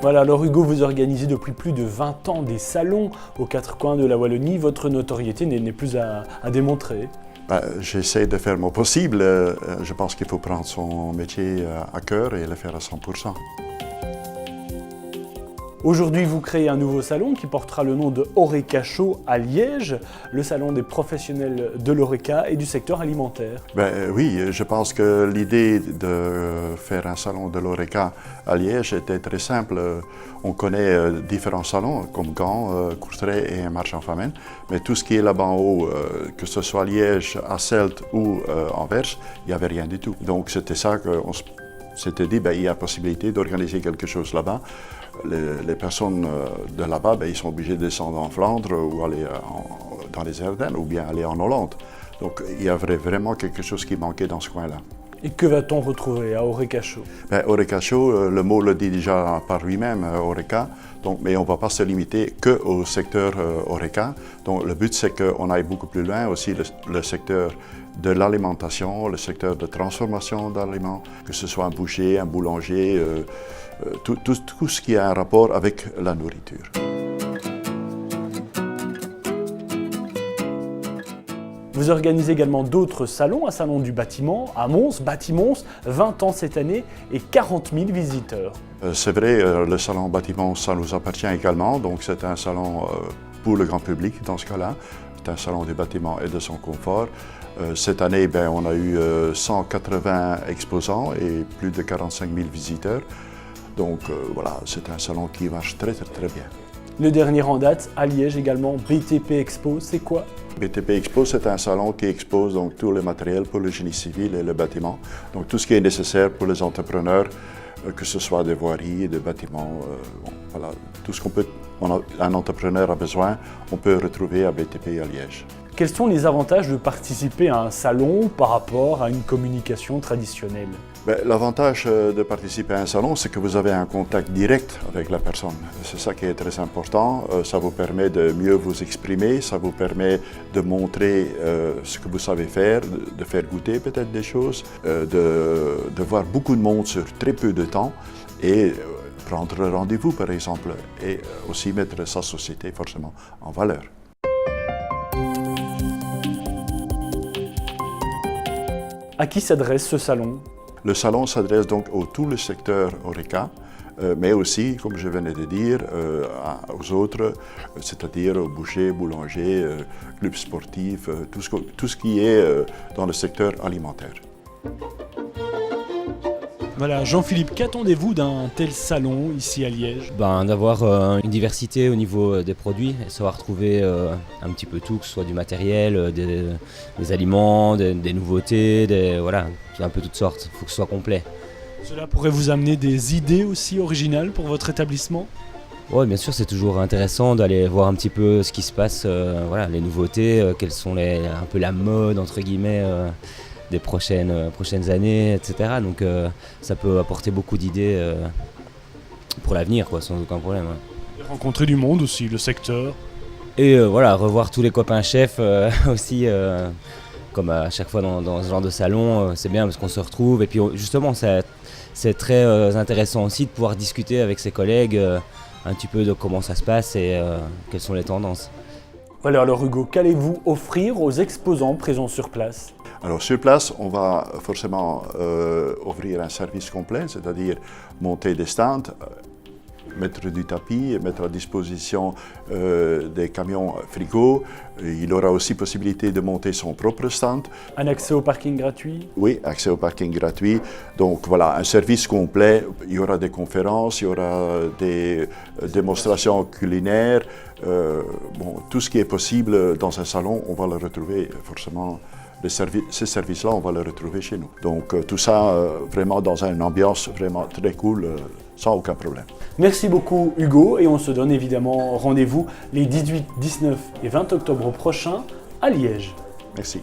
Voilà, alors Hugo, vous organisez depuis plus de 20 ans des salons aux quatre coins de la Wallonie. Votre notoriété n'est plus à démontrer. J'essaie de faire mon possible. Je pense qu'il faut prendre son métier à cœur et le faire à 100%. Aujourd'hui, vous créez un nouveau salon qui portera le nom de Horeca Show à Liège, le salon des professionnels de l'Horeca et du secteur alimentaire. Oui, je pense que l'idée de faire un salon de l'Horeca à Liège était très simple. On connaît différents salons comme Gand, Courtrai et Marche-en-Famenne, mais tout ce qui est là-bas en haut, que ce soit Liège, Hasselt ou Anvers, il n'y avait rien du tout. Donc c'était ça qu'on s'était dit, il y a possibilité d'organiser quelque chose là-bas. Les personnes de là-bas, ils sont obligés de descendre en Flandre ou aller dans les Ardennes ou bien aller en Hollande. Donc il y avait vraiment quelque chose qui manquait dans ce coin-là. Et que va-t-on retrouver à Horeca Show? Horeca Show, le mot le dit déjà par lui-même, Horeca, mais on ne va pas se limiter qu'au secteur Horeca. Donc le but c'est qu'on aille beaucoup plus loin, aussi le secteur de l'alimentation, le secteur de transformation d'aliments, que ce soit un boucher, un boulanger, tout ce qui a un rapport avec la nourriture. Vous organisez également d'autres salons, un salon du bâtiment à Mons, Bâtimons, 20 ans cette année et 40 000 visiteurs. C'est vrai, le salon Bâtiment, ça nous appartient également, donc c'est un salon pour le grand public dans ce cas-là. C'est un salon des bâtiments et de son confort. Cette année, on a eu 180 exposants et plus de 45 000 visiteurs. Donc voilà, c'est un salon qui marche très bien. Le dernier en date, à Liège également, BTP Expo, c'est quoi? BTP Expo, c'est un salon qui expose donc tout le matériel pour le génie civil et le bâtiment. Donc tout ce qui est nécessaire pour les entrepreneurs, que ce soit des voiries, des bâtiments, voilà, tout ce qu'un entrepreneur a besoin, on peut retrouver à BTP à Liège. Quels sont les avantages de participer à un salon par rapport à une communication traditionnelle? L'avantage de participer à un salon, c'est que vous avez un contact direct avec la personne. C'est ça qui est très important. Ça vous permet de mieux vous exprimer, ça vous permet de montrer ce que vous savez faire, de faire goûter peut-être des choses, de voir beaucoup de monde sur très peu de temps et prendre rendez-vous par exemple et aussi mettre sa société forcément en valeur. À qui s'adresse ce salon? Le salon s'adresse donc à tout le secteur Horeca, mais aussi, comme je venais de dire, aux autres, c'est-à-dire aux bouchers, boulangers, clubs sportifs, tout ce qui est dans le secteur alimentaire. Voilà, Jean-Philippe, qu'attendez-vous d'un tel salon ici à Liège? D'avoir une diversité au niveau des produits et savoir trouver un petit peu tout, que ce soit du matériel, des aliments, des nouveautés, voilà, un peu toutes sortes, il faut que ce soit complet. Cela pourrait vous amener des idées aussi originales pour votre établissement? Oui, bien sûr, c'est toujours intéressant d'aller voir un petit peu ce qui se passe, voilà, les nouveautés, quelles sont un peu la mode, entre guillemets, des prochaines années, etc. Donc ça peut apporter beaucoup d'idées pour l'avenir, sans aucun problème. Et rencontrer du monde aussi, le secteur. Et voilà, revoir tous les copains chefs aussi, comme à chaque fois dans ce genre de salon, c'est bien parce qu'on se retrouve. Et puis justement, c'est très intéressant aussi de pouvoir discuter avec ses collègues un petit peu de comment ça se passe et quelles sont les tendances. Voilà, alors Hugo, qu'allez-vous offrir aux exposants présents sur place? Alors sur place, on va forcément offrir un service complet, c'est-à-dire monter des stands, mettre du tapis, mettre à disposition des camions frigo. Il aura aussi possibilité de monter son propre stand. Un accès au parking gratuit? Oui, accès au parking gratuit. Donc voilà, un service complet. Il y aura des conférences, il y aura des démonstrations culinaires. Tout ce qui est possible dans un salon, on va le retrouver forcément. Ces services-là, on va les retrouver chez nous. Donc tout ça vraiment dans une ambiance vraiment très cool, sans aucun problème. Merci beaucoup Hugo et on se donne évidemment rendez-vous les 18, 19 et 20 octobre prochains à Liège. Merci.